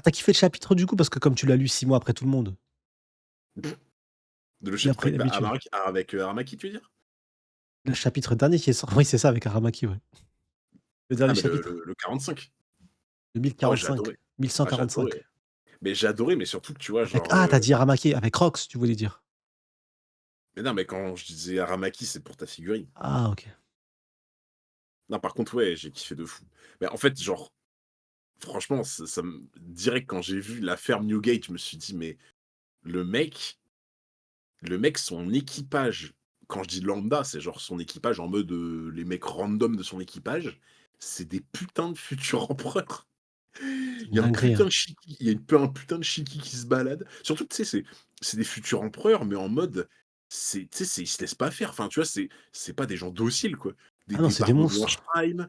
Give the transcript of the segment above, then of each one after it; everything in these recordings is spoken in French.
Ah, tu kiffé le chapitre du coup? Parce que comme tu l'as lu 6 mois après tout le monde, Le il a chapitre pris avec l'habitude. Aramaki, tu veux dire? Le chapitre dernier qui est sorti oui, c'est ça avec Aramaki, ouais. Le Ah dernier mais le chapitre, le le 45. le Ah ouais, j'ai 1045, adoré. Ah j'ai 1145. adoré. Mais j'ai adoré, mais surtout que tu vois, Avec genre, ah, tu as dit Aramaki, avec Rox, tu voulais dire? mais non, mais quand je disais Aramaki, c'est pour ta figurine. Ah OK. Non, par contre, ouais, j'ai kiffé de fou. Mais en fait, genre, franchement, ça me direct quand j'ai vu la ferme Newgate, je me suis dit: «Mais le mec son équipage», quand je dis lambda, c'est genre son équipage en mode, les mecs random de son équipage, c'est des putains de futurs empereurs. C'est Il une y a un dinguerie, putain hein. de Shiki, il y a un putain de Shiki qui se balade. Surtout, tu sais, c'est des futurs empereurs, mais en mode, tu sais, ils se laissent pas faire. Enfin, tu vois, c'est pas des gens dociles, quoi. Ah non, Des c'est des Barbes Blanches monstres. Prime,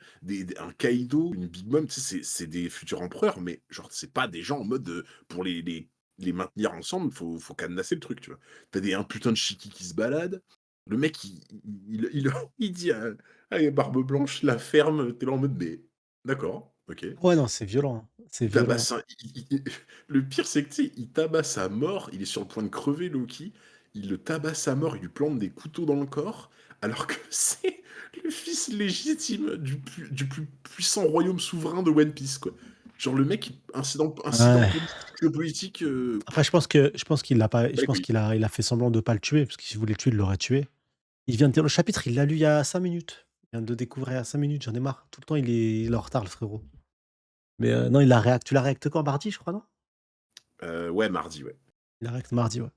un Kaido, une Big Mom, tu sais, c'est des futurs empereurs, mais genre, c'est pas des gens en mode, pour les maintenir ensemble, faut cadenasser le truc, tu vois? Tu as un putain de Shiki qui se balade. Le mec, il dit à: «Allez, Barbe Blanche, la ferme», tu là en mode: «Mais d'accord, OK». Ouais, non, c'est violent, hein. C'est Il violent. tabasse un le pire, c'est que, tu sais, il tabasse à mort, il est sur le point de crever Loki, il le tabasse à mort, il lui plante des couteaux dans le corps, alors que c'est le fils légitime du plus puissant royaume souverain de One Piece, quoi. Genre le mec, incident Ouais. politique, Après je pense qu'il l'a pas pas je les pense couilles. qu'il a fait semblant de pas le tuer, parce que s'il voulait le tuer, il l'aurait tué. Il vient de dire le chapitre, il l'a lu il y a 5 minutes. Il vient de découvrir il y a 5 minutes, j'en ai marre. Tout le temps, il est en retard le frérot. Mais non, il l'a réac tu l'as réacté quand? Mardi, je crois, non? Ouais, mardi, ouais. Il l'a réact mardi, ouais.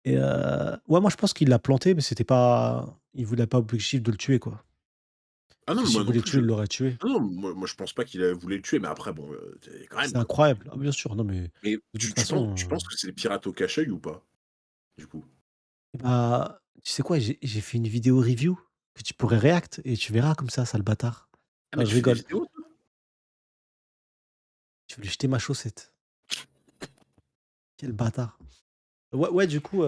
Et ouais, moi je pense qu'il l'a planté, mais c'était pas il voulait pas objectif de le tuer, quoi. Ah Parce non, que mais moi s'il non voulait le plus, tuer, il l'aurait tué. ah non, moi je pense pas qu'il a voulu le tuer, mais après bon, tu quand même, C'est quoi. incroyable. Ah bien sûr, non mais Mais de toute tu façon, penses que c'est les pirates au cache-œil ou pas, du coup? bah, tu sais quoi? J'ai fait une vidéo review que tu pourrais react et tu verras comme ça, sale bâtard. Ah mais Non, tu je fais des rigole. vidéos, toi? Tu voulais jeter ma chaussette. Quel bâtard. Ouais, ouais, du coup,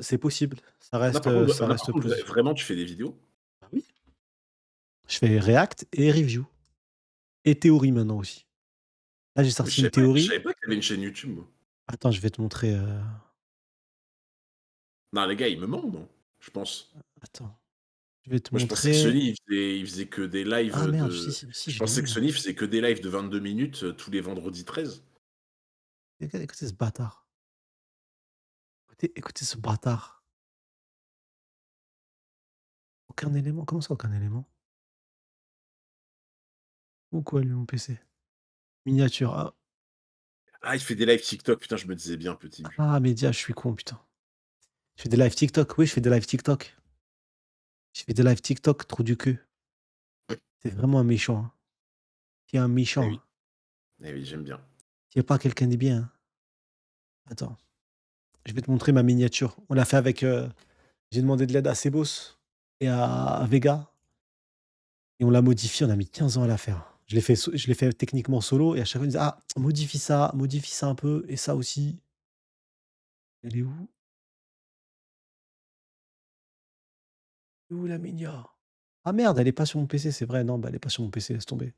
c'est possible. Non, par contre, Ça non, par reste contre, positif. vraiment, tu fais des vidéos? Bah oui, je fais react et review et théorie maintenant aussi. Là, j'ai Mais sorti une je théorie. savais pas que tu avais une chaîne YouTube, moi. Attends, je vais te montrer, Non, les gars, ils me mentent, non? Je pense. attends, je vais te Moi, je pensais que montrer. Sony, il faisait que des lives, Ah merde, si, de si, si, je je l'ai pensais que mis. Sony faisait que des lives de 22 minutes, tous les vendredis 13. Écoutez ce bâtard. Écoutez ce bâtard. Aucun élément, comment ça aucun élément? Ou quoi lui, mon PC? Miniature, ah, Ah, il fait des lives TikTok, putain, je me disais bien, petit. ah média, je suis con, putain. Je fais des lives TikTok, oui, je fais des lives TikTok. Je fais des lives TikTok, trou du cul. C'est vraiment un méchant, hein. Tu un Eh méchant, oui, hein. eh oui, j'aime bien. Tu pas quelqu'un de bien, hein. Attends, je vais te montrer ma miniature. On l'a fait avec, j'ai demandé de l'aide à Sebos et à Vega et on l'a modifié, on a mis 15 ans à la faire. Je l'ai fait techniquement solo et à chaque fois, il me disait: «Ah, modifie ça un peu et ça aussi». Elle est où? Elle est où la minia? Ah merde, elle est pas sur mon PC, c'est vrai. Non, bah, elle est pas sur mon PC, laisse tomber.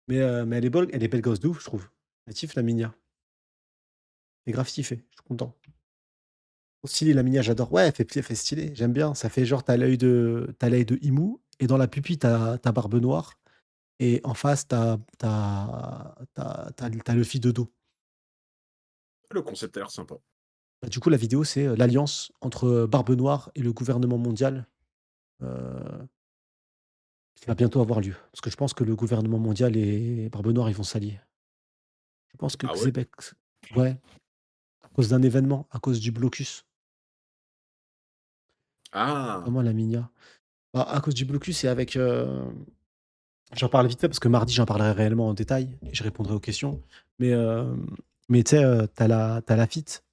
Mais elle est belle gosse de ouf, je trouve. Elle kiffe la minia. Elle est grave kiffée, je suis content. Trop stylé la minia, j'adore. Ouais, elle fait stylé, j'aime bien. Ça fait genre, tu l'œil de Imou et dans la pupille, tu Barbe Noire et en face, tu le Luffy de dos. Le concept a l'air sympa. Bah, du coup, la vidéo, c'est, l'alliance entre, Barbe Noire et le gouvernement mondial, heu, qui va bientôt avoir lieu. Parce que je pense que le gouvernement mondial et Barbe Noire, ils vont s'allier. Je pense que Ah ouais? Xebec ouais, à cause d'un événement, à cause du blocus, Ah! notamment la Minia. Bah, à cause du blocus et avec, j'en parle vite fait parce que mardi, j'en parlerai réellement en détail et je répondrai aux questions. Mais, tu sais, tu as Lafitte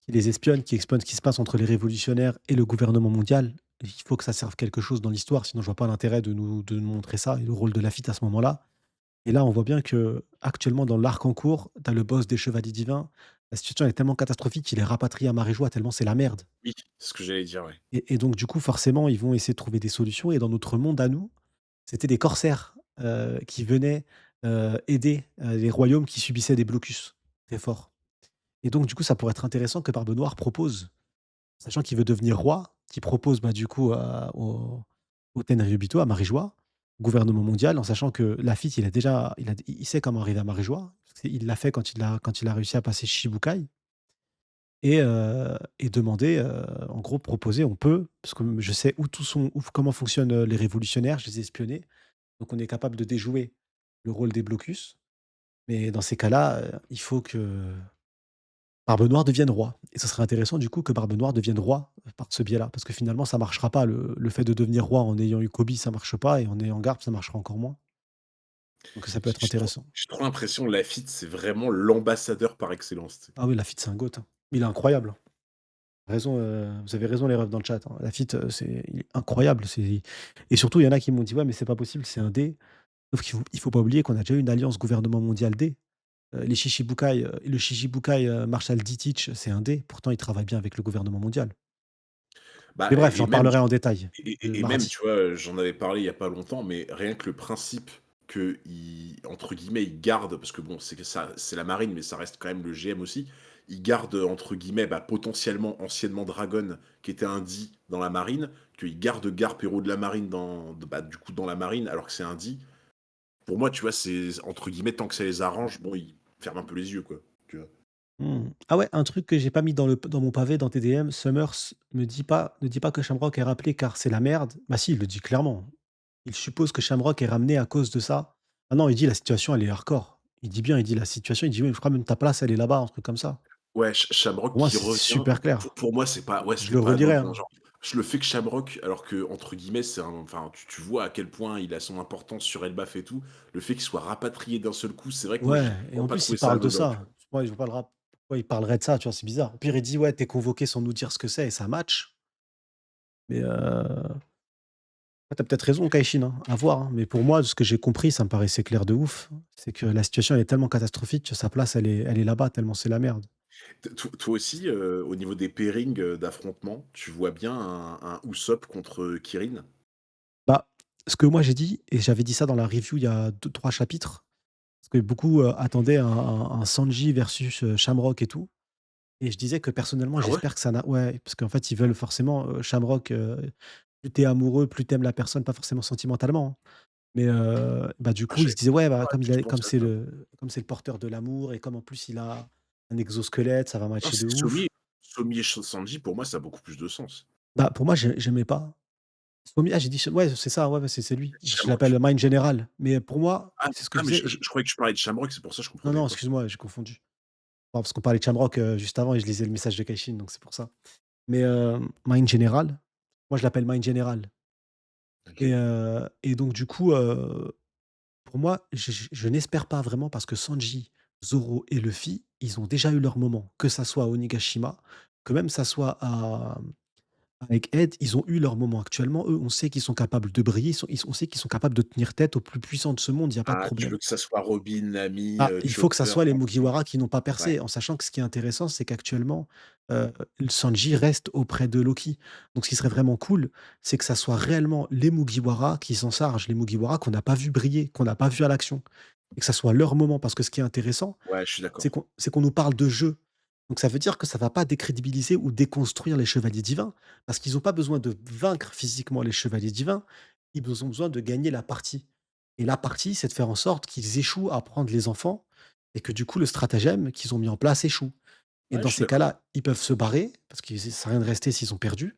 qui les espionne, qui espionne ce qui se passe entre les révolutionnaires et le gouvernement mondial. Il faut que ça serve quelque chose dans l'histoire, sinon je vois pas l'intérêt de nous montrer ça et le rôle de Lafitte à ce moment-là. Et là, on voit bien que actuellement dans l'arc en cours, tu as le boss des Chevaliers Divins. La situation est tellement catastrophique qu'il est rapatrié à Maréjoie tellement c'est la merde. Oui, c'est ce que j'allais dire, ouais. Et donc du coup, forcément, ils vont essayer de trouver des solutions et dans notre monde à nous, c'était des corsaires, qui venaient, aider, les royaumes qui subissaient des blocus très forts et donc du coup, ça pourrait être intéressant que Barbe Noire propose, sachant qu'il veut devenir roi, qu'il propose, bah, du coup, au Tenryubito, à Marie-Joie, gouvernement mondial, en sachant que Lafitte, il sait comment arriver à Marie-Joie. Parce qu'il l'a fait quand il a réussi à passer Shichibukai et demander, en gros proposer on peut, parce que je sais où comment fonctionnent, les révolutionnaires, je les ai espionnés, donc on est capable de déjouer le rôle des blocus, mais dans ces cas-là, il faut que Barbe Noire devienne roi et ce serait intéressant du coup que Barbe Noire devienne roi, par ce biais-là, parce que finalement ça marchera pas. Le fait de devenir roi en ayant eu Kobe, ça marche pas et en ayant Garp, ça marchera encore moins. Donc ça peut être intéressant. J'ai trop l'impression Lafitte, c'est vraiment l'ambassadeur par excellence, tu sais? Ah oui, Lafitte, c'est un GOAT, hein. Il est incroyable, hein. Raison, vous avez raison les refs dans le chat, hein. Lafitte, il est incroyable, c'est et surtout il y en a qui m'ont dit: «Ouais, mais c'est pas possible, c'est un D». Sauf qu'il faut pas oublier qu'on a déjà eu une alliance gouvernement mondial D. Les Shichibukai, le Shichibukai, Marshal Ditich, c'est un D, pourtant il travaille bien avec le gouvernement mondial. Bah Mais bref, et j'en même parlerai en détail, même, mardi. tu vois, j'en avais parlé il y a pas longtemps, mais rien que le principe qu'ils entre guillemets, «ils gardent» parce que bon, c'est que ça c'est la marine, mais ça reste quand même le GM aussi. Ils gardent, entre guillemets, bah, potentiellement, anciennement Dragon, qui était un D dans la marine, qu'ils gardent Garp, héros de la marine bah, du coup, dans la marine, alors que c'est un D. Pour moi, tu vois, c'est entre guillemets, tant que ça les arrange, bon, ils ferment un peu les yeux, quoi, tu vois? Mmh. Ah ouais, un truc que j'ai pas mis dans mon pavé dans TDM, Summers ne dit pas que Shamrock est rappelé car c'est la merde. Bah si, il le dit clairement. Il suppose que Shamrock est ramené à cause de ça. Ah non, il dit: «La situation, elle est hardcore». Il dit bien, il dit: «La situation», il dit: «Oui, je crois même ta place, elle est là-bas», un truc comme ça. Ouais, Shamrock Pour moi, qui c'est revient, super clair. pour moi, c'est pas ouais, Je c'est le pas redirai, anodin, hein. genre, je le fais que Shamrock, alors que entre guillemets, c'est un enfin, tu vois à quel point il a son importance sur Elbaf et tout. Le fait qu'il soit rapatrié d'un seul coup, c'est vrai que moi, j'ai Ouais et vraiment en pas plus, trouvé il ça parle de anodin, tu ça. vois? Moi, je vois pas le rap pourquoi il parlerait de ça, tu vois? C'est bizarre. Au pire, il dit: «Ouais, tu es convoqué sans nous dire ce que c'est» et ça match. Mais, ouais, tu peut-être raison, Kaishin, hein, à voir, hein. Mais pour moi, de ce que j'ai compris, ça me paraissait clair de ouf. C'est que la situation, elle est tellement catastrophique que sa place, elle est là-bas, tellement c'est la merde. T toi aussi, au niveau des pairings, d'affrontements, tu vois bien un Usopp contre, Kirin? Bah, ce que moi j'ai dit et j'avais dit ça dans la review il y a 2-3 chapitres, parce que beaucoup, attendaient un Sanji versus, Shamrock et tout et je disais que personnellement, Ah ouais? j'espère que ça n'a ouais, parce qu'en fait, ils veulent forcément, Shamrock, plus tu es amoureux, plus tu aimes la personne, pas forcément sentimentalement, hein. Mais, bah, du Ah, coup, ils j'avais se disaient: «Ouais, bah, pas du tout pensé à ça. comme c'est le porteur de l'amour et comme en plus il a un exosquelette, ça va Non, matcher c'est de ouf». Somi et Sanji, pour moi, ça a beaucoup plus de sens. Bah, pour moi, j'aimais pas. Somi ah, j'ai dit ouais, c'est ça, ouais, ouais, c'est lui. Je Shamrock. l'appelle Mind General, mais pour moi, Ah, c'est ce que je mais disais je croyais que tu parlais de Shamrock, c'est pour ça que je non, comprenais non, pas. excuse-moi, j'ai confondu. Non, parce qu'on parlait de Shamrock, juste avant et je lisais le message de Kaishin, donc c'est pour ça. Mais, Mind General, moi je l'appelle Mind General OK. et donc du coup, pour moi, je n'espère pas vraiment parce que Sanji, Zoro et Luffy, ils ont déjà eu leur moment. Que ça soit à Onigashima, que même ça soit avec Ed, ils ont eu leur moment. Actuellement, eux, on sait qu'ils sont capables de briller, on sait qu'ils sont capables de tenir tête aux plus puissants de ce monde, il y a pas de Ah, tu problème. veux que ça soit Robin, Nami, Ah, il faut que ça Chopper, soit les ensemble? Mugiwara qui n'ont pas Ouais. percé, en sachant que ce qui est intéressant, c'est qu'actuellement, le Sanji reste auprès de Loki. Donc ce qui serait vraiment cool, c'est que ça soit réellement les Mugiwara qui s'en chargent, les Mugiwara qu'on n'a pas vu briller, qu'on n'a pas vu à l'action et que ça soit leur moment. Parce que ce qui est intéressant, Ouais, je suis c'est d'accord. qu'on nous parle de jeu. Donc ça veut dire que ça va pas décrédibiliser ou déconstruire les chevaliers divins, parce qu'ils ont pas besoin de vaincre physiquement les chevaliers divins, ils ont besoin de gagner la partie. Et la partie, c'est de faire en sorte qu'ils échouent à prendre les enfants et que du coup le stratagème qu'ils ont mis en place échoue. Et Ouais, dans je suis ces d'accord. cas-là, ils peuvent se barrer parce que ça sert à rien de rester s'ils ont perdu.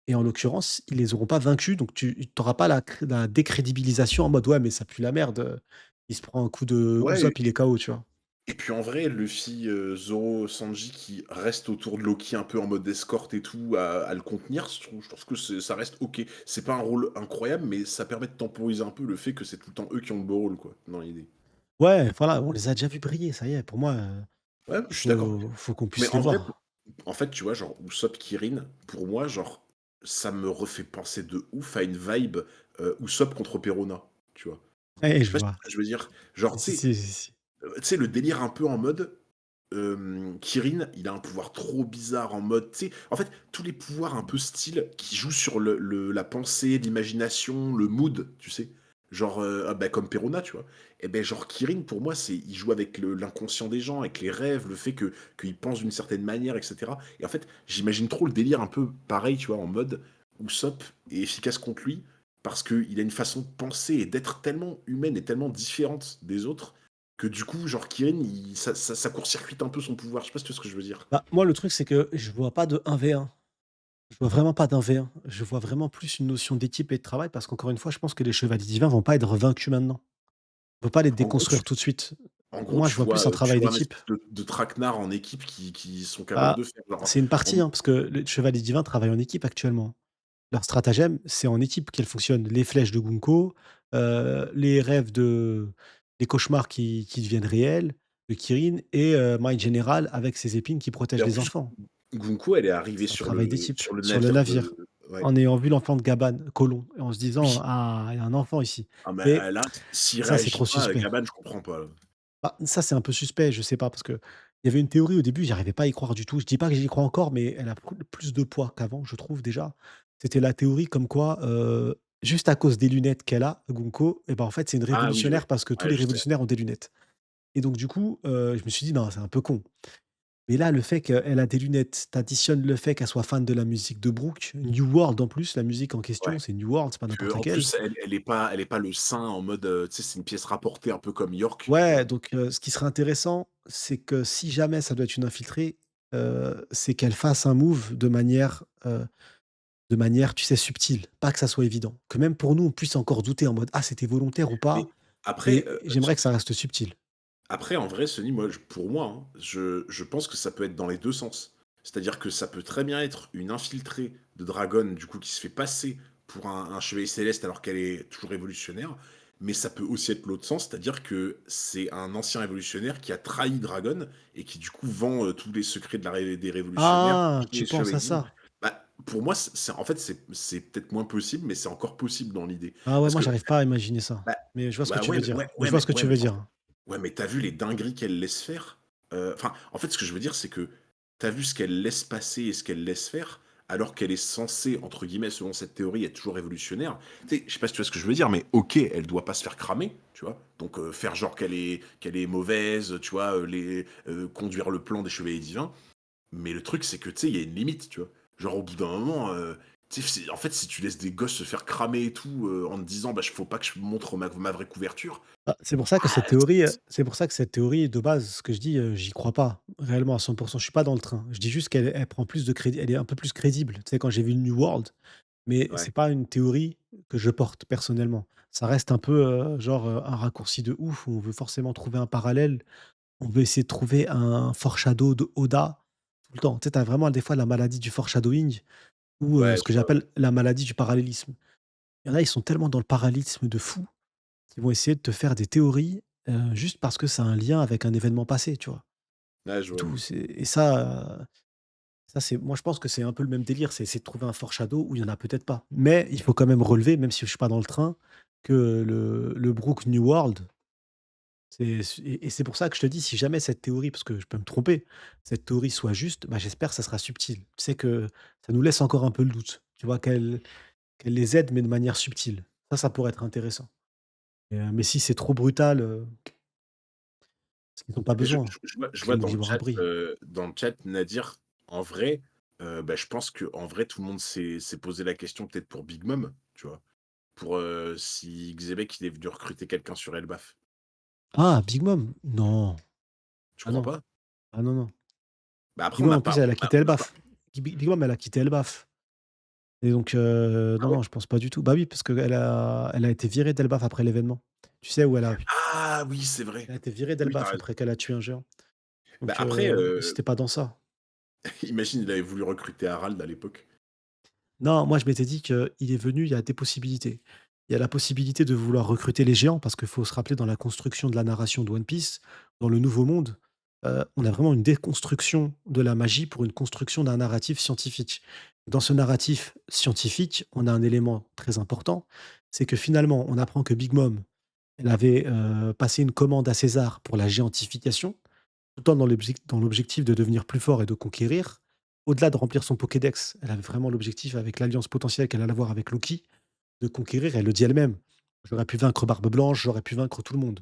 Et en l'occurrence, ils les auront pas vaincus, donc tu auras pas la décrédibilisation en mode: «Ouais, mais ça pue la merde, il se prend un coup de Ouais Usopp, il est KO», tu vois? et puis en vrai, Luffy, Zoro, Sanji qui restent autour de Loki un peu en mode escorte et tout à le contenir, je trouve que ça reste OK. C'est pas un rôle incroyable, mais ça permet de temporiser un peu le fait que c'est tout le temps eux qui ont le beau rôle, quoi, dans l'idée. Ouais, voilà, on les a déjà vus briller, ça y est, pour moi, Ouais, je suis d'accord. faut qu'on Mais puisse les en vrai, voir. en fait, tu vois, genre Usopp Kirin, pour moi, genre, ça me refait penser de ouf à une vibe, Usopp contre Perona, tu vois? Ouais, Je sais je pas si vois. tu vois ce que je veux dire? Si, Genre, si, si, si, si. tu sais, le délire un peu en mode, Kirin, il a un pouvoir trop bizarre en mode, tu sais, en fait, tous les pouvoirs un peu style qui jouent sur la pensée, l'imagination, le mood, tu sais? genre, ah bah, comme Perona, tu vois? Et beh, genre Kirin pour moi, c'est il joue avec le l'inconscient des gens, avec les rêves, le fait que qu'ils pensent d'une certaine manière et cetera et en fait, j'imagine trop le délire un peu pareil, tu vois? En mode Usopp est efficace contre lui parce qu'il a une façon de penser et d'être tellement humaine et tellement différente des autres que du coup, genre Kirin, il ça court-circuite un peu son pouvoir. Je sais pas si tu vois ce que je veux dire? Bah, moi, le truc, c'est que je vois pas de 1v1. Je vois vraiment pas d'1v1. Je vois vraiment plus une notion d'équipe et de travail parce qu'encore une fois, je pense que les chevaliers divins vont pas être vaincus maintenant. On peut pas les En gros, tu déconstruire tout de suite. En gros, Moi, je vois plus un tu travail vois un d'équipe. espèce de traquenard en équipe qui sont capables Ah, de faire, genre, c'est une en partie, hein, parce que les chevaliers divins travaillent en équipe actuellement. Leur stratagème, c'est en équipe qu'elle fonctionne. Les flèches de Gunko, les rêves les cauchemars qui deviennent réels, de Kirin et Mind General avec ses épines qui protègent et en les plus, enfants. Gunko, elle est arrivée C'est un travail d'équipe sur le sur le navire navire, de ouais. en ayant vu l'enfant de Gaban, Colon, et en se disant: Oui. «Ah, il y a un enfant ici». Ah mais, Mais là, s'il ça, c'est réagit trop pas, suspect. Gaban, je comprends pas, là. Bah, ça, c'est un peu suspect, je sais pas, parce qu'il y avait une théorie au début, j'arrivais pas à y croire du tout. Je dis pas que j'y crois encore, mais elle a plus de poids qu'avant, je trouve déjà. C'était la théorie comme quoi, juste à cause des lunettes qu'elle a, Gunko, et ben, en fait, c'est une Ah oui, ouais. révolutionnaire parce que tous Ouais, les je sais. révolutionnaires ont des lunettes. Et donc du coup, je me suis dit: «Non, c'est un peu con». Mais là, le fait qu'elle a des lunettes, tu le fait qu'elle soit fan de la musique de Brooke, New World en plus, la musique en Ouais. question, c'est New World, c'est pas Que n'importe en laquelle. plus, elle est pas le saint en mode, tu sais, c'est une pièce rapportée un peu comme York, tu Ouais, vois? donc ce qui serait intéressant, c'est que si jamais ça doit être une infiltrée, c'est qu'elle fasse un move de manière, tu sais, subtile, pas que ça soit évident. Que même pour nous, on puisse encore douter en mode: «Ah, c'était volontaire ou Mais pas?» après, Mais j'aimerais que ça reste subtil. après, en vrai, Sony, moi, pour moi, hein, je pense que ça peut être dans les 2 sens. C'est-à-dire que ça peut très bien être une infiltrée de Dragon, du coup, qui se fait passer pour un chevalier céleste alors qu'elle est toujours révolutionnaire, mais ça peut aussi être l'autre sens, c'est-à-dire que c'est un ancien révolutionnaire qui a trahi Dragon et qui, du coup, vend, tous les secrets de la ré des révolutionnaires Ah! et Tu les penses chevaliers à divins. ça? Bah, pour moi, en fait, c'est peut-être moins possible, mais c'est encore possible dans l'idée. Ah ouais, Parce moi, que, j'arrive pas à imaginer ça. bah Mais je vois ce que bah, tu veux dire. Je vois ce que tu ouais, veux mais en dire. ouais, mais tu vu les dingueries qu'elle laisse faire? Enfin, en fait, ce que je veux dire, c'est que t'as vu ce qu'elle laisse passer et ce qu'elle laisse faire, alors qu'elle est censée, entre guillemets, selon cette théorie, être toujours révolutionnaire. Tu sais, je sais pas si tu vois ce que je veux dire, mais OK, elle doit pas se faire cramer, tu vois? Donc, faire genre qu'elle est mauvaise, tu vois? Conduire le plan des chevaliers divins. Mais le truc, c'est que, tu sais, il y a une limite, tu vois? Genre, au bout d'un moment, tu sais, en fait, si tu laisses des gosses se faire cramer et tout, en te disant: «Bah, faut pas que je montre ma vraie couverture», Bah, c'est pour ça que ah, cette théorie, c'est pour ça que cette théorie de base, ce que je dis, j'y crois pas réellement à 100. Je suis pas dans le train. Je dis juste qu'elle prend plus de crédit, elle est un peu plus crédible. Tu sais, quand j'ai vu New World, mais c'est ouais. pas une théorie que je porte personnellement. Ça reste un peu, genre, un raccourci de ouf où on veut forcément trouver un parallèle. On veut essayer de trouver un foreshadow de Oda tout le temps. Tu sais, tu vraiment des fois la maladie du foreshadowing ou, Ouais, ce je que vois, ouais. j'appelle la maladie du parallélisme. Il y en a, ils sont tellement dans le parallélisme de fou qu'ils vont essayer de te faire des théories, juste parce que ça a un lien avec un événement passé, tu vois? Ouais, je C'est vois, tout, ouais. ça c'est moi je pense que c'est un peu le même délire, c'est essayer de trouver un foreshadow où il y en a peut-être pas. Mais il faut quand même relever, même si je suis pas dans le train, que le Brook New World, et c'est pour ça que je te dis, si jamais cette théorie, parce que je peux me tromper, cette théorie soit juste, bah, j'espère que ça sera subtil. Tu sais que ça nous laisse encore un peu le doute, tu vois? Qu'elle les aide, mais de manière subtile. Ça pourrait être intéressant. Mais si c'est trop brutal, parce qu'ils ont pas Et besoin. je vois Grimoire brille. dans le chat, Nadir, en vrai, bah, je pense que en vrai, tout le monde s'est posé la question peut-être pour Big Mom, tu vois? Pour, si Xebec, il est venu recruter quelqu'un sur Elbaf. Ah, Big Mom? Non. Tu Ah crois non. pas? Ah non, non. Bah, après Big on Mom, n'a en plus, pas elle a quitté on n'a pas Elbaf. Big Mom, elle a quitté Elbaf et donc ah non, ouais? non, je pense pas du tout. Bah oui, parce qu'elle a été virée d'Elbaf après l'événement. Tu sais, où Ah oui, c'est vrai. elle a été virée Oui, tu d'Elbaf raison. après qu'elle a tué un géant. Bah, Donc après, c'était pas dans ça. imagine, il avait voulu recruter Harald à l'époque. Non, moi, je m'étais dit qu'il est venu, il y a des possibilités. Il y a la possibilité de vouloir recruter les géants parce qu'il faut se rappeler dans la construction de la narration de One Piece, dans le Nouveau Monde, on a vraiment une déconstruction de la magie pour une construction d'un narratif scientifique. Dans ce narratif scientifique, on a un élément très important, c'est que finalement, on apprend que Big Mom, elle avait, passé une commande à César pour la géantification, tout le temps dans l'objectif de devenir plus fort et de conquérir. Au-delà de remplir son Pokédex, elle avait vraiment l'objectif avec l'alliance potentielle qu'elle allait avoir avec Loki, de conquérir, elle le dit elle-même. J'aurais pu vaincre Barbe Blanche, j'aurais pu vaincre tout le monde.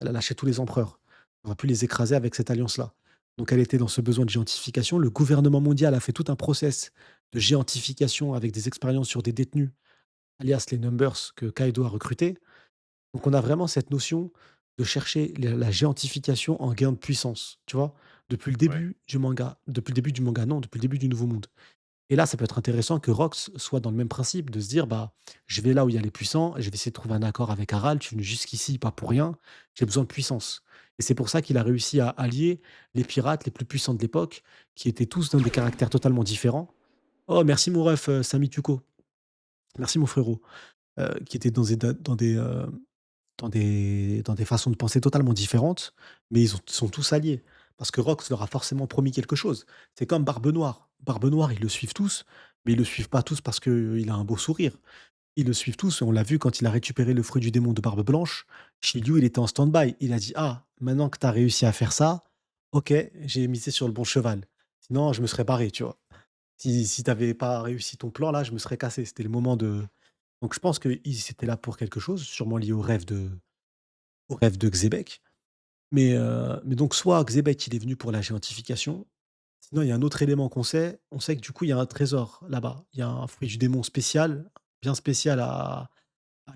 Elle a lâché tous les empereurs. J'aurais pu les écraser avec cette alliance-là. Donc elle était dans ce besoin de géantification. Le gouvernement mondial a fait tout un process de géantification avec des expériences sur des détenus, alias les Numbers que Kaido a recrutés. Donc on a vraiment cette notion de chercher la géantification en gain de puissance, tu vois? Ouais, Depuis le début du manga non, depuis le début du Nouveau Monde. Et là, ça peut être intéressant que Rox soit dans le même principe, de se dire: «Bah, je vais là où il y a les puissants et je vais essayer de trouver un accord avec Harald. Je suis venu jusqu'ici pas pour rien, j'ai besoin de puissance». Et c'est pour ça qu'il a réussi à allier les pirates les plus puissants de l'époque, qui étaient tous dans des caractères totalement différents. Oh merci mon ref, Sami Tuko. Merci mon frérot. Qui étaient dans des façons de penser totalement différentes, mais sont tous alliés. Parce que Rox leur a forcément promis quelque chose. C'est comme Barbe Noire. Barbe Noire, ils le suivent tous, mais ils le suivent pas tous parce qu'il a un beau sourire. Ils le suivent tous et on l'a vu quand il a récupéré le fruit du démon de Barbe Blanche. Shiryu, il était en stand-by. Il a dit: «Ah, maintenant que tu as réussi à faire ça, OK, j'ai misé sur le bon cheval. Sinon, je me serais barré», tu vois? Si tu avais pas réussi ton plan là, je me serais cassé. C'était le moment de donc je pense qu'ils étaient là pour quelque chose, sûrement lié au rêve de Xebec. Mais donc soit Xebec, il est venu pour la géantification, sinon il y a un autre élément qu'on sait. On sait que du coup, il y a un trésor là-bas. Il y a un fruit du démon spécial, bien spécial à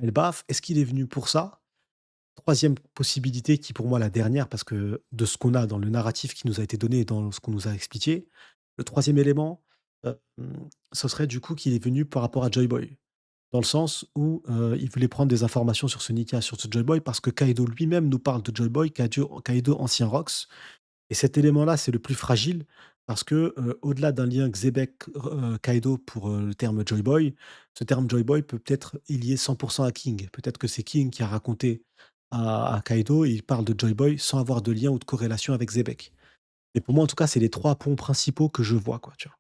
Elbaf. Est-ce qu'il est venu pour ça? Troisième possibilité qui pour moi la dernière parce que de ce qu'on a dans le narratif qui nous a été donné et dans ce qu'on nous a expliqué, le troisième élément, ce serait du coup qu'il est venu par rapport à Joy Boy. Dans le sens où, il voulait prendre des informations sur ce Nika, sur ce Joy Boy parce que Kaido lui-même nous parle de Joy Boy, Kaido ancien Rox et cet élément-là, c'est le plus fragile parce que, au-delà d'un lien Xebec, Kaido pour, le terme Joy Boy, ce terme Joy Boy peut peut-être est lié 100 à King. Peut-être que c'est King qui a raconté à Kaido et il parle de Joy Boy sans avoir de lien ou de corrélation avec Xebec. Et pour moi, en tout cas, c'est les 3 ponts principaux que je vois, quoi, tu vois?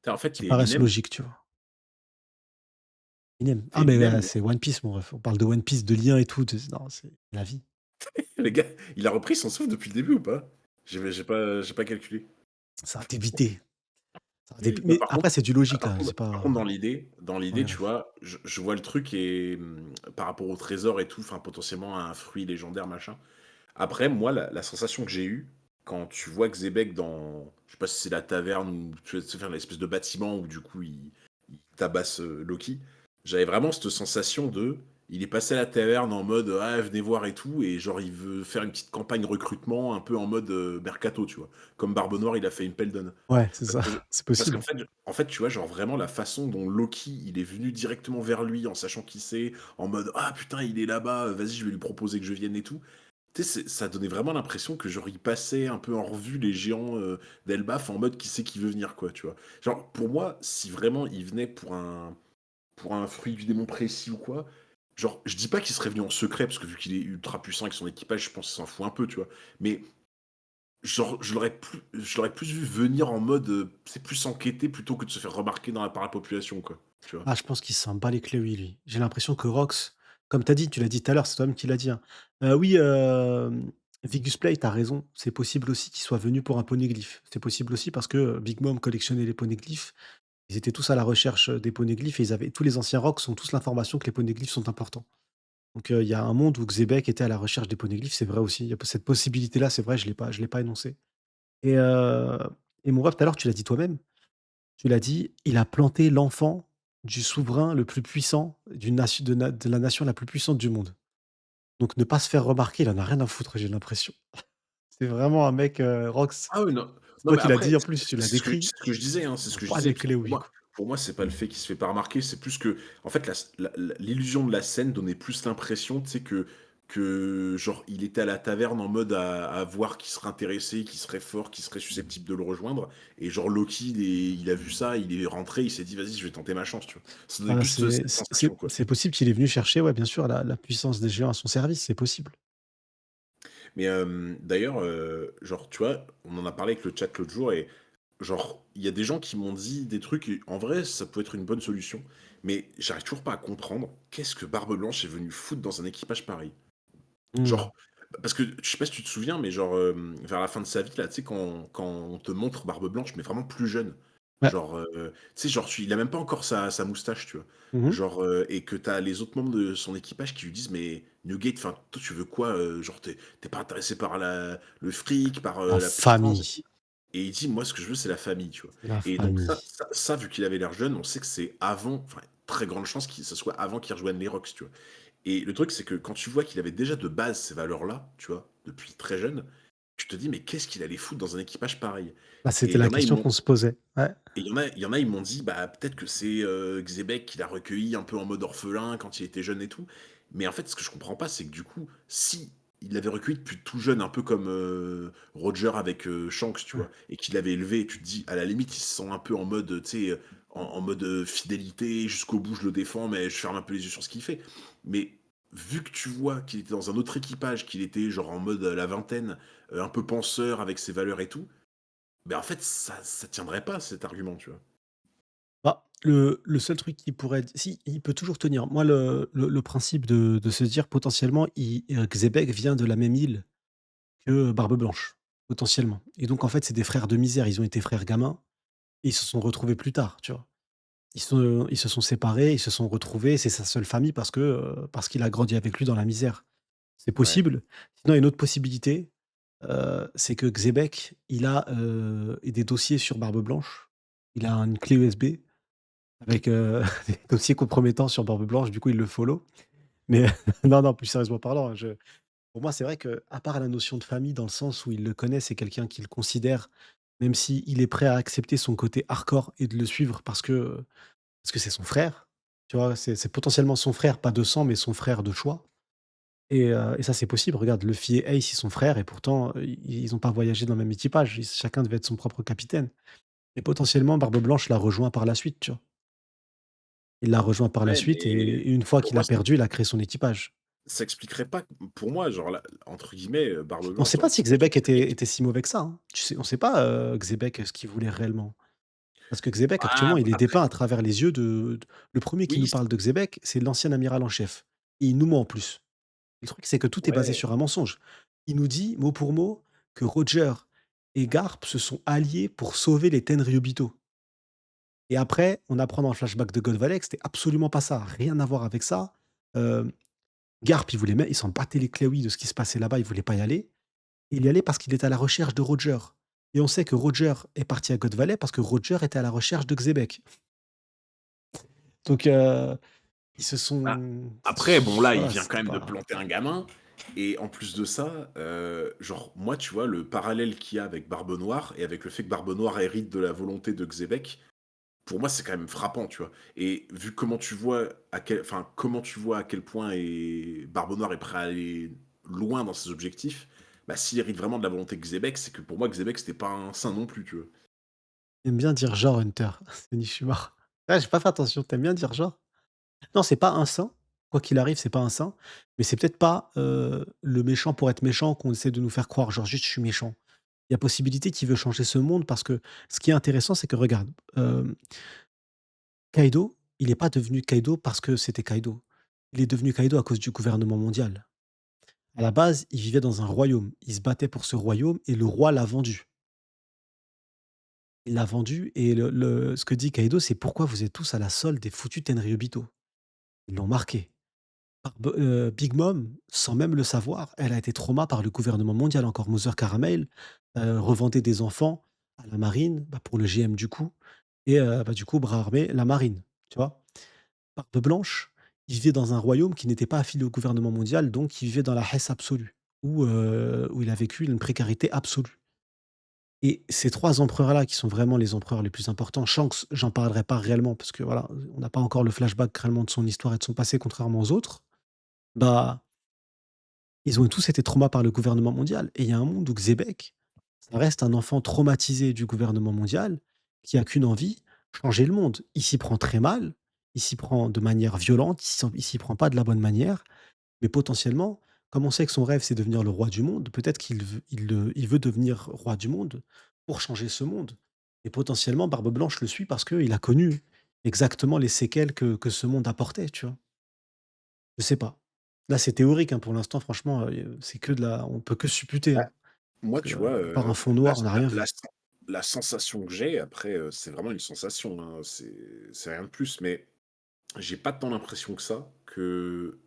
tu en fait, Qui les paraissent Eminem logiques, tu vois? Eminem. Ah les mais Eminem, c'est One Piece mon ref. On parle de One Piece, de liens et tout, de non, c'est la vie. les gars, il a repris son souffle depuis le début ou pas? J'ai pas calculé. Ça a débité. Ça a Oui, débi bah, mais après c'est du logique, hein, c'est par contre pas dans l'idée, ouais, tu ref. vois, je vois le truc et par rapport au trésor et tout, enfin, potentiellement un fruit légendaire, machin. Après, moi, la sensation que j'ai eue, quand tu vois Xebec dans je sais pas si c'est la taverne ou tu sais faire l'espèce de bâtiment où du coup il tabasse, Loki, j'avais vraiment cette sensation de il est passé à la taverne en mode: «Ah venez voir et tout» et genre il veut faire une petite campagne recrutement un peu en mode, mercato, tu vois? Comme Barbe Noire, il a fait Impel Down. Ouais, c'est Parce ça, que je c'est parce possible. qu'en fait, tu vois, genre vraiment la façon dont Loki, il est venu directement vers lui en sachant qui c'est, en mode: «Ah putain, il est là-bas, vas-y, je vais lui proposer que je vienne et tout». Tu sais, ça donnait vraiment l'impression que genre il passait un peu en revue les géants, d'Elbaf en mode: «Qui c'est qui veut venir?» quoi, tu vois? Genre pour moi, si vraiment il venait pour un fruit du démon précis ou quoi, genre je dis pas qu'il serait venu en secret parce que vu qu'il est ultra puissant avec son équipage, je pense qu'il s'en fout un peu, tu vois? Mais genre, je l'aurais plus vu venir en mode, tu plus enquêter plutôt que de se faire remarquer par la population, quoi, tu vois? Ah, je pense qu'il s'en bat les couilles, lui. J'ai l'impression que Rox, comme tu as dit, tu l'as dit tout à l'heure, c'est toi-même qui l'as dit, hein. Oui, Vigus Play, tu as raison, c'est possible aussi qu'il soit venu pour un poneglyphe. C'est possible aussi parce que, Big Mom collectionnait les poneglyphes. Ils étaient tous à la recherche, des poneglyphes et ils avaient tous les anciens Rox ont tous l'information que les poneglyphes sont importants. Donc, il y a un monde où Xebec était à la recherche des poneglyphes, c'est vrai aussi. Il y a cette possibilité-là, c'est vrai, je l'ai pas énoncé. Et et mon ref, tout à l'heure, tu l'as dit toi-même, tu l'as dit, il a planté l'enfant du souverain le plus puissant d'une nation de la nation la plus puissante du monde. Donc ne pas se faire remarquer, il en a rien à foutre, j'ai l'impression. C'est vraiment un mec, Rox, Ah oui, non. c'est Non, toi mais qui l'as après, dit en plus, c'est tu l'as c'est ce que décrit, c'est ce que je disais, hein, c'est il ce en que je bat disais. les Puis clés, pour oui, moi quoi. pour moi, c'est pas le fait qu'il se fait pas remarquer, c'est plus que en fait, l'illusion de la scène donnait plus l'impression, tu sais, que genre, il était à la taverne en mode à voir qui serait intéressé, qui serait fort, qui serait susceptible de le rejoindre et genre Loki, il a vu ça, il est rentré, il s'est dit: «Vas-y, je vais tenter ma chance», tu vois? Ça donnait Ah, plus, cette sensation, quoi. c'est possible qu'il est venu chercher, ouais, bien sûr, la puissance des géants à son service, c'est possible. Mais d'ailleurs, genre, tu vois, on en a parlé avec le chat l'autre jour et genre, il y a des gens qui m'ont dit des trucs et en vrai, ça peut être une bonne solution, mais j'arrive toujours pas à comprendre qu'est-ce que Barbe Blanche est venue foutre dans un équipage pareil? Mmh. Genre, parce que je sais pas si tu te souviens, mais genre, vers la fin de sa vie là, tu sais, quand on te montre Barbe Blanche, mais vraiment plus jeune, Ouais. Genre, tu sais, genre, il a même pas encore sa moustache, tu vois? Mmh. Genre, et que tu as les autres membres de son équipage qui lui disent: «Mais Newgate, enfin, toi, tu veux quoi, genre, tu es pas intéressé par le fric, par, La la puissance et tout?» famille, Et il dit: «Moi, ce que je veux, c'est la famille», tu vois? c'est la Et donc famille. vu qu'il avait l'air jeune, on sait que c'est avant, enfin, très grande chance que ce soit avant qu'il rejoigne les Rocks, tu vois? Et le truc, c'est que quand tu vois qu'il avait déjà de base ces valeurs-là, tu vois? Depuis très jeune, tu te dis: «Mais qu'est-ce qu'il allait foutre dans un équipage pareil?» Bah, Et c'était la question qu'on se posait. Ouais. il y en a, ils m'ont dit: «Bah, peut-être que c'est, Xebec qui l'a recueilli un peu en mode orphelin quand il était jeune et tout». Mais en fait, ce que je comprends pas, c'est que du coup, si il l'avait recueilli depuis tout jeune, un peu comme, Roger avec, Shanks, tu Ouais. vois? Et qu'il l'avait élevé, tu te dis, à la limite, il se sent un peu en mode, tu sais, en mode, fidélité, jusqu'au bout je le défends, mais je ferme un peu les yeux sur ce qu'il fait. Mais vu que tu vois qu'il était dans un autre équipage, qu'il était genre en mode, la vingtaine, un peu penseur avec ses valeurs et tout, ben en fait, ça tiendrait pas cet argument, tu vois? Bah, le seul truc qui pourrait être si, il peut toujours tenir. Moi, le principe de se dire potentiellement, Xebec vient de la même île que Barbe Blanche, potentiellement et donc en fait, c'est des frères de misère. Ils ont été frères gamins et ils se sont retrouvés plus tard, tu vois? Ils se sont séparés, ils se sont retrouvés, c'est sa seule famille parce qu'il a grandi avec lui dans la misère. C'est Ouais. possible. Sinon, il y a une autre possibilité, c'est que Xebec, il a, des dossiers sur Barbe Blanche. Il a une clé USB avec, des dossiers compromettants sur Barbe Blanche, du coup, il le follow. Mais non, non, plus sérieusement parlant, hein, je pour moi, c'est vrai que à part la notion de famille dans le sens où il le connaît, c'est quelqu'un qu'il considère, même s'il est prêt à accepter son côté hardcore et de le suivre parce que c'est son frère, tu vois? C'est potentiellement son frère, pas de sang, mais son frère de choix et ça, c'est possible. Regarde, Luffy et Ace, ils sont frères et pourtant, ils ont pas voyagé dans le même équipage. Chacun devait être son propre capitaine et potentiellement, Barbe Blanche l'a rejoint par la suite, tu vois? Il l'a rejoint par la Ouais, suite mais et une fois pour qu'il moi, a perdu, il a créé son équipage. ça expliquerait pas, pour moi, genre, là, entre guillemets, «Barbe On Blanche» sait dans pas si l'équipage Xebec de Xebec. était si mauvais que ça, hein. Tu sais on sait pas, Xebec, ce qu'il voulait réellement. Parce que Xebec, Ah, actuellement, il est après, dépeint à travers les yeux de le premier qui oui, nous parle de Xebec, c'est l'ancien amiral en chef et il nous ment en plus. Le truc, c'est que tout est basé ouais, sur un mensonge. Il nous dit, mot pour mot, que Roger et Garp se sont alliés pour sauver les Tenryubito et après, on apprend dans le flashback de God Valley que c'était absolument pas ça, rien à voir avec ça. Hem, Garp, il s'en battait les claouis de ce qui se passait là-bas, il voulait pas y aller. Il y allait parce qu'il était à la recherche de Roger et on sait que Roger est parti à God Valley parce que Roger était à la recherche de Xebec. Donc ils se bah, sont après, bon, là, il voilà, vient quand c'était même de pas planter un gamin et en plus de ça, genre, moi, tu vois, le parallèle qu'il y a avec Barbe Noire et avec le fait que Barbe Noire hérite de la volonté de Xebec, pour moi, c'est quand même frappant, tu vois? Et vu comment tu vois comment tu vois à quel point Barbe Noire est prêt à aller loin dans ses objectifs, bah, s'il hérite vraiment de la volonté de Xebec, c'est que pour moi, Xebec, c'était pas un saint non plus, tu vois? tu bien dire genre Hunter, c'est Nishimar. Ouais, j'ai pas fait attention, tu bien dire genre? Non, c'est pas un saint, quoi qu'il arrive, c'est pas un saint, mais c'est peut-être pas, le méchant pour être méchant qu'on essaie de nous faire croire, genre juste: «Je suis méchant». Il y a possibilité qu'il veut changer ce monde parce que ce qui est intéressant, c'est que regarde, Kaido, il est pas devenu Kaido parce que c'était Kaido. Il est devenu Kaido à cause du gouvernement mondial. À la base, il vivait dans un royaume. Il se battait pour ce royaume et le roi l'a vendu. Il l'a vendu et ce que dit Kaido, c'est: «Pourquoi vous êtes tous à la solde des foutus Tenryubito?» Ils l'ont marqué. Big Mom, sans même le savoir, elle a été trauma par le gouvernement mondial encore. Mother Caramel, revendait des enfants à la marine, bah, pour le GM du coup et bah, du coup, bras armé, la marine, tu vois? Barbe Blanche, il vivait dans un royaume qui n'était pas affilié au gouvernement mondial, donc il vivait dans la Hesse absolue, où il a vécu une précarité absolue. Et ces 3 empereurs-là, qui sont vraiment les empereurs les plus importants, Shanks, j'en parlerai pas réellement parce que voilà, on n'a pas encore le flashback réellement de son histoire et de son passé, contrairement aux autres. Bah, ils ont tous été traumas par le gouvernement mondial et il y a un monde où Xebec, ça reste un enfant traumatisé du gouvernement mondial qui a qu'une envie, changer le monde. Il s'y prend très mal, il s'y prend de manière violente, il s'y prend pas de la bonne manière, mais potentiellement, comme on sait que son rêve, c'est devenir le roi du monde, peut-être il veut devenir roi du monde pour changer ce monde. Et potentiellement, Barbe Blanche le suit parce qu'il a connu exactement les séquelles que ce monde apportait, tu vois? Je sais pas. Là, c'est théorique, hein, pour l'instant, franchement, c'est que de la on peut que supputer, Bah, hein. moi, Parce tu que, vois, à part un fond là noir, on n'a rien là vu. la sensation que j'ai, après, c'est vraiment une sensation, hein, c'est rien de plus, mais j'ai pas tant l'impression que ça, que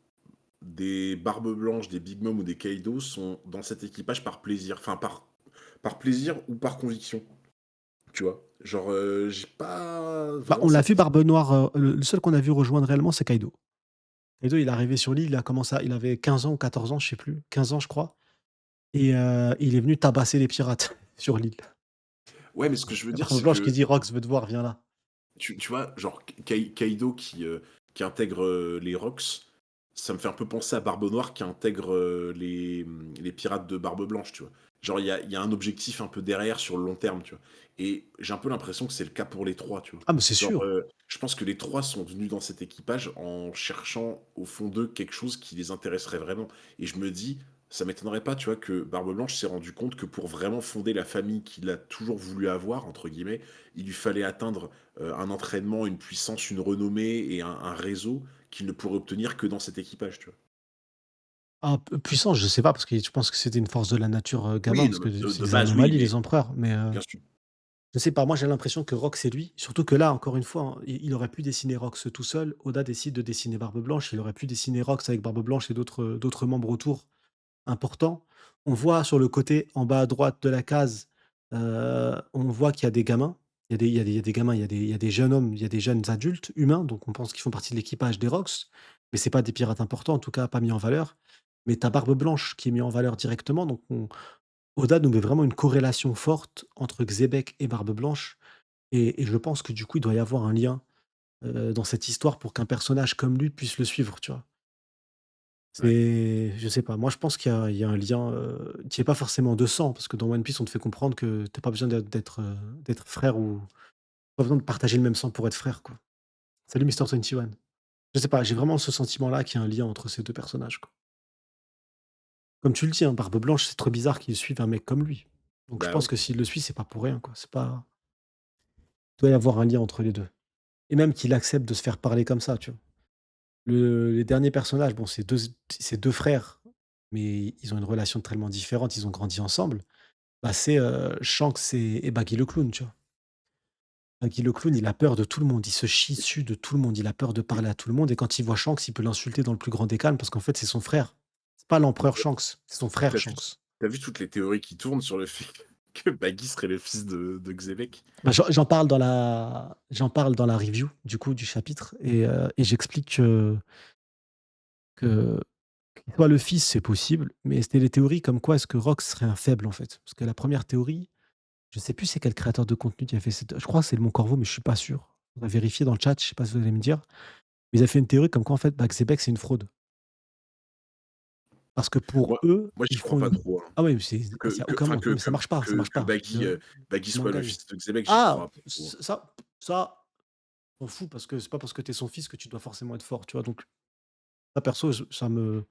des Barbes Blanches, des Big Mom ou des Kaido sont dans cet équipage par plaisir. Enfin, par plaisir ou par conviction, tu vois? Genre, j'ai pas Bah, vraiment on l'a vu cette. Barbe Noire, le seul qu'on a vu rejoindre réellement, c'est Kaido. Kaido, il est arrivé sur l'île, il avait 15 ans ou 14 ans, je sais plus, 15 ans je crois et il est venu tabasser les pirates sur l'île. Ouais, mais ce que je veux La dire, Barbe c'est Blanche qui que dit: «Rox veut te voir, viens là». tu vois, genre Kaido qui intègre, les Rocks, ça me fait un peu penser à Barbe Noire qui intègre, les pirates de Barbe Blanche, tu vois? Genre il y a un objectif un peu derrière sur le long terme, tu vois? Et j'ai un peu l'impression que c'est le cas pour les 3, tu vois? Ah mais c'est Genre, sûr. je pense que les 3 sont venus dans cet équipage en cherchant au fond d'eux quelque chose qui les intéresserait vraiment et je me dis: «Ça m'étonnerait pas, tu vois, que Barbe Blanche s'est rendu compte que pour vraiment fonder la famille qu'il a toujours voulu avoir» entre guillemets, il lui fallait atteindre un entraînement, une puissance, une renommée et un réseau qu'il ne pourrait obtenir que dans cet équipage, tu vois? Ah p puissant, je sais pas parce que je pense que c'était une force de la nature, gamin Oui, parce que de c'est de des base, oui, anomalies mais les empereurs mais bien sûr. je sais pas, moi j'ai l'impression que Rox c'est lui, surtout que là encore une fois, hein, il aurait pu dessiner Rox tout seul. Oda décide de dessiner Barbe Blanche, il aurait pu dessiner Rox avec Barbe Blanche et d'autres membres autour importants. On voit sur le côté en bas à droite de la case, on voit qu'il y a des gamins. Il y a des gamins, il y a des jeunes hommes, il y a des jeunes adultes humains, donc on pense qu'ils font partie de l'équipage des Rox, mais c'est pas des pirates importants, en tout cas pas mis en valeur. Mais tu Barbe Blanche qui est mis en valeur directement, donc Oda nous met vraiment une corrélation forte entre Xebec et Barbe Blanche et je pense que du coup, il doit y avoir un lien, dans cette histoire pour qu'un personnage comme lui puisse le suivre, tu vois? Ouais. C'est je sais pas, moi je pense qu'il y a un lien, qui est pas forcément de sang, parce que dans One Piece, on te fait comprendre que tu pas besoin d'être frère ou pas besoin de partager le même sang pour être frère, quoi. Salut Mister 21. Je sais pas, j'ai vraiment ce sentiment-là qu'il y a un lien entre ces 2 personnages, quoi. Comme tu le dis, hein, Barbe Blanche, c'est trop bizarre qu'il suive un mec comme lui. Donc je Bah, pense oui. que s'il le suit, c'est pas pour rien, quoi. C'est pas il doit y avoir un lien entre les 2 et même qu'il accepte de se faire parler comme ça, tu vois? Les derniers personnages, bon, c'est 2 frères, mais ils ont une relation tellement différente, ils ont grandi ensemble. Bah, c'est, Shanks et Baggy le clown, tu vois? Baggy le clown, il a peur de tout le monde, il se chie dessus de tout le monde, il a peur de Mais parler à tout le monde et quand il voit Shanks, il peut l'insulter dans le plus grand des calmes parce qu'en fait, c'est son frère. C'est pas l'empereur Shanks, c'est son frère tu vu Shanks. tu vu toutes les théories qui tournent sur le fait que Baggy serait le fils de Xebec? Bah, j'en parle dans la review, du coup, du chapitre et j'explique que qu'il soit le fils, c'est possible, mais c'était les théories comme quoi est-ce que Rox serait un faible, en fait. Parce que la première théorie, je sais plus c'est quel créateur de contenu qui a fait cette je crois que c'est le Mon Corvo, mais je suis pas sûr. On va vérifier dans le chat, je sais pas si vous allez me dire. Mais ils avaient fait une théorie comme quoi en fait, Baxebeck, c'est une fraude. Parce que pour Moi eux, moi, j'y ils crois font pas une trop, hein. ah oui, c'est Que il y a que aucun enfin monde. Non, mais ça marche que pas. Baggy Le soit le manga, il fils de Xebec, j'y crois ah! pas trop, hein. Ça, on s'en fout parce que c'est pas parce que tu es son fils que tu dois forcément être fort, tu vois? Donc ça perso, ça me